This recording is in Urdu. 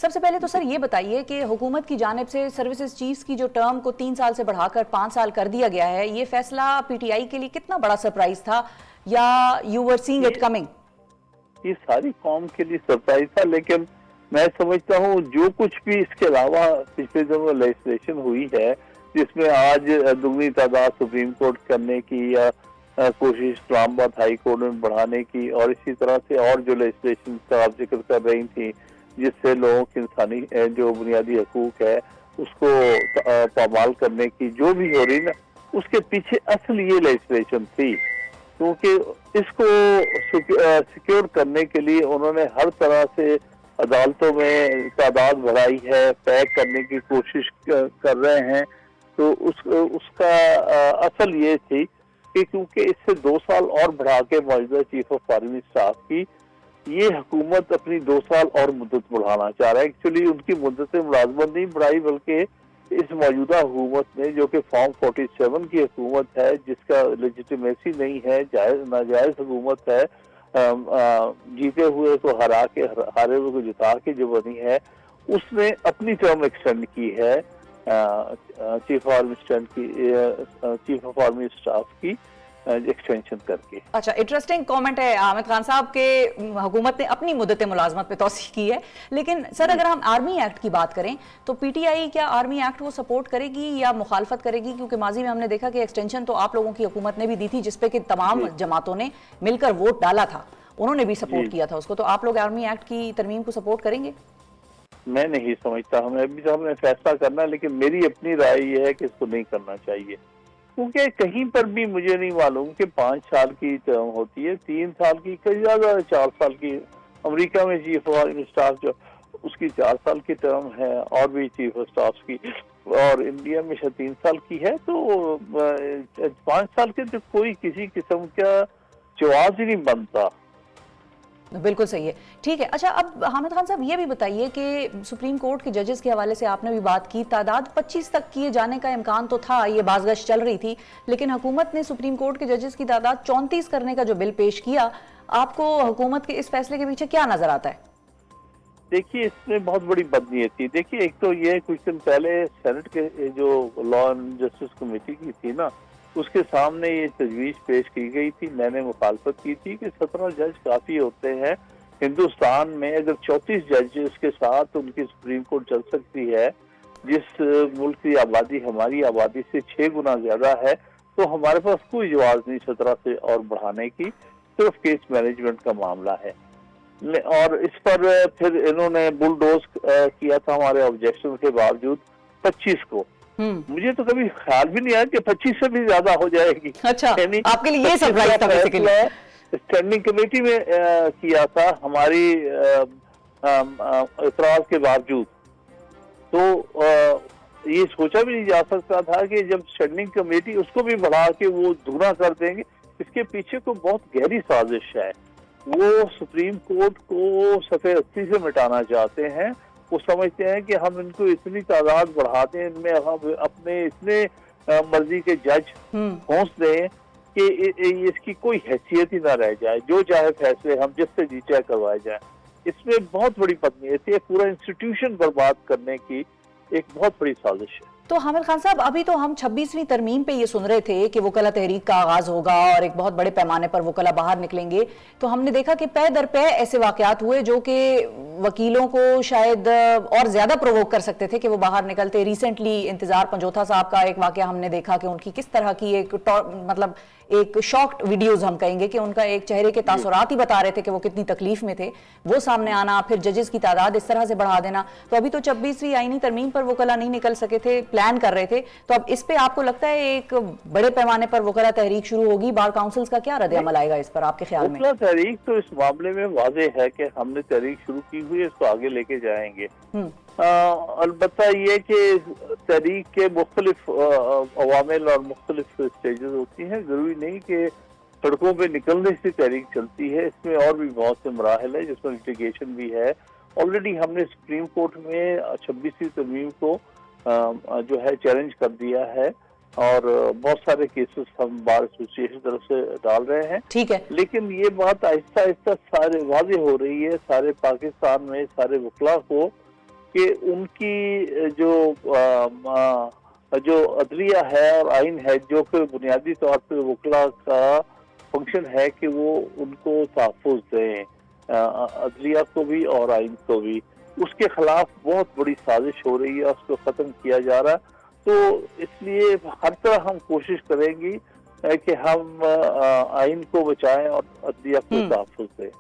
سب سے پہلے تو سر یہ بتائیے کہ حکومت کی جانب سے سروسز چیفز کی جو ٹرم کو 3 سال سے بڑھا کر 5 سال کر دیا گیا ہے، یہ فیصلہ پی ٹی آئی کے لیے کتنا بڑا سرپرائز تھا یا you were seeing it coming? یہ ساری قوم کے لیے سرپرائز تھا، لیکن میں سمجھتا ہوں جو کچھ بھی اس کے علاوہ پچھلے دنوں لیجسلیشن ہوئی ہے، جس میں آج دگنی تعداد سپریم کورٹ کرنے کی یا کوشش اسلام آباد ہائی کورٹ میں بڑھانے کی، اور اسی طرح سے اور جو لیجسلیشن کا آپ ذکر کر رہی تھی جس سے لوگوں کے انسانی جو بنیادی حقوق ہے اس کو پامال کرنے کی جو بھی ہو رہی نا، اس کے پیچھے اصل یہ لیجسلیشن تھی، کیونکہ اس کو سیکیور کرنے کے لیے انہوں نے ہر طرح سے عدالتوں میں تعداد بڑھائی ہے، پیک کرنے کی کوشش کر رہے ہیں۔ تو اس کا اصل یہ تھی کہ کیونکہ اس سے 2 سال اور بڑھا کے موجودہ چیف آف آرمی اسٹاف کی یہ حکومت اپنی 2 سال اور مدت بڑھانا چاہ رہا ہے۔ ایکچولی ان کی مدت ملازمت نہیں بڑھائی، بلکہ اس موجودہ حکومت نے جو کہ فارم 47 کی حکومت ہے، جس کا لیجیٹیمیسی نہیں ہے، ناجائز حکومت ہے، جیتے ہوئے کو ہرا کے ہارے ہوئے کو جتا کے جو بنی ہے، اس نے اپنی ٹرم ایکسٹینڈ کی ہے چیف آف آرمی اسٹاف کی ایکسٹینشن کر کے۔ اچھا، انٹرسٹنگ کامنٹ ہے حامد خان صاحب کہ حکومت نے اپنی مدت ملازمت پہ توسیع کی ہے، لیکن سر اگر ہم آرمی ایکٹ کی بات کریں تو پی ٹی آئی کیا آرمی ایکٹ کو سپورٹ کرے گی یا مخالفت کرے گی؟ کیونکہ ماضی میں ہم نے دیکھا کہ ایکسٹینشن تو آپ لوگوں کی حکومت نے بھی دی تھی، جس پہ کہ تمام جماعتوں نے مل کر ووٹ ڈالا تھا، انہوں نے بھی سپورٹ کیا تھا اس کو، تو آپ لوگ آرمی ایکٹ کی ترمیم کو سپورٹ کریں گے؟ میں نہیں سمجھتا، ہم نے فیصلہ کرنا، لیکن میری اپنی رائے یہ ہے کہ اس کو نہیں کرنا چاہیے، کیونکہ کہیں پر بھی مجھے نہیں معلوم کہ 5 سال کی ٹرم ہوتی ہے، 3 سال کی، کئی زیادہ 4 سال کی۔ امریکہ میں چیف آف آرمی اسٹاف جو اس کی 4 سال کی ٹرم ہے، اور بھی چیف آف اسٹاف کی، اور انڈیا میں 3 سال کی ہے، تو 5 سال کے تو کوئی کسی قسم کا جواز ہی نہیں بنتا۔ بالکل صحیح ہے، ٹھیک ہے۔ اچھا، اب حامد خان صاحب یہ بھی بتائیے کہ سپریم کورٹ کے ججز کے حوالے سے آپ نے بھی بات کی، تعداد 25 تک کیے جانے کا امکان تو تھا، یہ بازگشت چل رہی تھی، لیکن حکومت نے سپریم کورٹ کے ججز کی تعداد 34 کرنے کا جو بل پیش کیا، آپ کو حکومت کے اس فیصلے کے پیچھے کیا نظر آتا ہے؟ دیکھیے، اس میں بہت بڑی بدنیت تھی۔ دیکھیے، ایک تو یہ کچھ دن پہلے سینٹ کے جو لا اینڈ جسٹس کمیٹی کی تھی نا، اس کے سامنے یہ تجویز پیش کی گئی تھی، میں نے مخالفت کی تھی کہ 17 جج کافی ہوتے ہیں ہندوستان میں، اگر 34 ججز کے ساتھ ان کی سپریم کورٹ چل سکتی ہے، جس ملک کی آبادی ہماری آبادی سے 6 گنا زیادہ ہے، تو ہمارے پاس کوئی جواز نہیں 17 سے اور بڑھانے کی، صرف کیس مینجمنٹ کا معاملہ ہے۔ اور اس پر پھر انہوں نے بلڈوز کیا تھا ہمارے آبجیکشن کے باوجود 25 کو۔ مجھے تو کبھی خیال بھی نہیں آیا کہ 25 سے بھی زیادہ ہو جائے گی۔ اچھا، آپ کے لیے یہ سرپرائز تھا بیسیکلی؟ اسٹینڈنگ کمیٹی میں کیا تھا ہماری اعتراض کے باوجود، تو یہ سوچا بھی نہیں جا سکتا تھا کہ جب اسٹینڈنگ کمیٹی اس کو بھی بڑھا کے وہ دگنا کر دیں گے۔ اس کے پیچھے کو بہت گہری سازش ہے، وہ سپریم کورٹ کو صفحے 80 سے مٹانا چاہتے ہیں۔ وہ سمجھتے ہیں کہ ہم ان کو اتنی تعداد بڑھا دیں، ان میں ہم اپنے اتنے مرضی کے جج پہنچ دیں کہ اس کی کوئی حیثیت ہی نہ رہ جائے، جو چاہے فیصلے ہم جس سے جی چاہے کروائے جائیں۔ اس میں بہت بڑی بدنیتی ہے، پورا انسٹیٹیوشن برباد کرنے کی ایک بہت بڑی سازش ہے۔ تو حامد خان صاحب، ابھی تو ہم 26ویں ترمیم پہ یہ سن رہے تھے کہ وکلا تحریک کا آغاز ہوگا اور ایک بہت بڑے پیمانے پر وکلا باہر نکلیں گے، تو ہم نے دیکھا کہ پے در پے ایسے واقعات ہوئے جو کہ وکیلوں کو شاید اور زیادہ پرووک کر سکتے تھے کہ وہ باہر نکلتے۔ ریسنٹلی انتظار پنجوتھا صاحب کا ایک واقعہ ہم نے دیکھا کہ ان کی کس طرح کی ایک شاکڈ ویڈیوز ہم کہیں گے کہ ان کا ایک چہرے کے تاثرات ہی بتا رہے تھے کہ وہ کتنی تکلیف میں تھے، وہ سامنے آنا، پھر ججز کی تعداد اس طرح سے بڑھا دینا۔ تو ابھی تو 26ویں آئینی ترمیم پر وکلا نہیں نکل سکے تھے، پلان کر رہے تھے، تو اب اس پہ آپ کو لگتا ہے ایک بڑے پیمانے پر وکلا تحریک شروع ہوگی؟ بار کاؤنسلز کا کیا رد عمل آئے گا اس پر آپ کے خیال میں؟ وکلا تحریک تو اس معاملے میں واضح ہے کہ ہم نے تحریک شروع کی ہوئی ہے، اس کو آگے لے کے جائیں گے۔ البتہ یہ کہ تحریک کے مختلف عوامل اور مختلف سٹیجز ہوتی ہیں، ضروری نہیں کہ سڑکوں پہ نکلنے سے تحریک چلتی ہے، اس میں اور بھی بہت سے مراحل ہیں جس میں لٹیگیشن بھی ہے۔ آلریڈی ہم نے سپریم کورٹ میں 26ویں ترمیم کو جو ہے چیلنج کر دیا ہے، اور بہت سارے کیسز ہم بار ایسوسیشن طرف سے ڈال رہے ہیں۔ ٹھیک ہے، لیکن یہ بات آہستہ آہستہ سارے واضح ہو رہی ہے سارے پاکستان میں، سارے وکلا کو، کہ ان کی جو عدلیہ ہے اور آئین ہے، جو کہ بنیادی طور پر وکلا کا فنکشن ہے کہ وہ ان کو تحفظ دیں، عدلیہ کو بھی اور آئین کو بھی، اس کے خلاف بہت بڑی سازش ہو رہی ہے، اس کو ختم کیا جا رہا ہے۔ تو اس لیے ہر طرح ہم کوشش کریں گی کہ ہم آئین کو بچائیں اور عدلیہ کو تحفظ دیں۔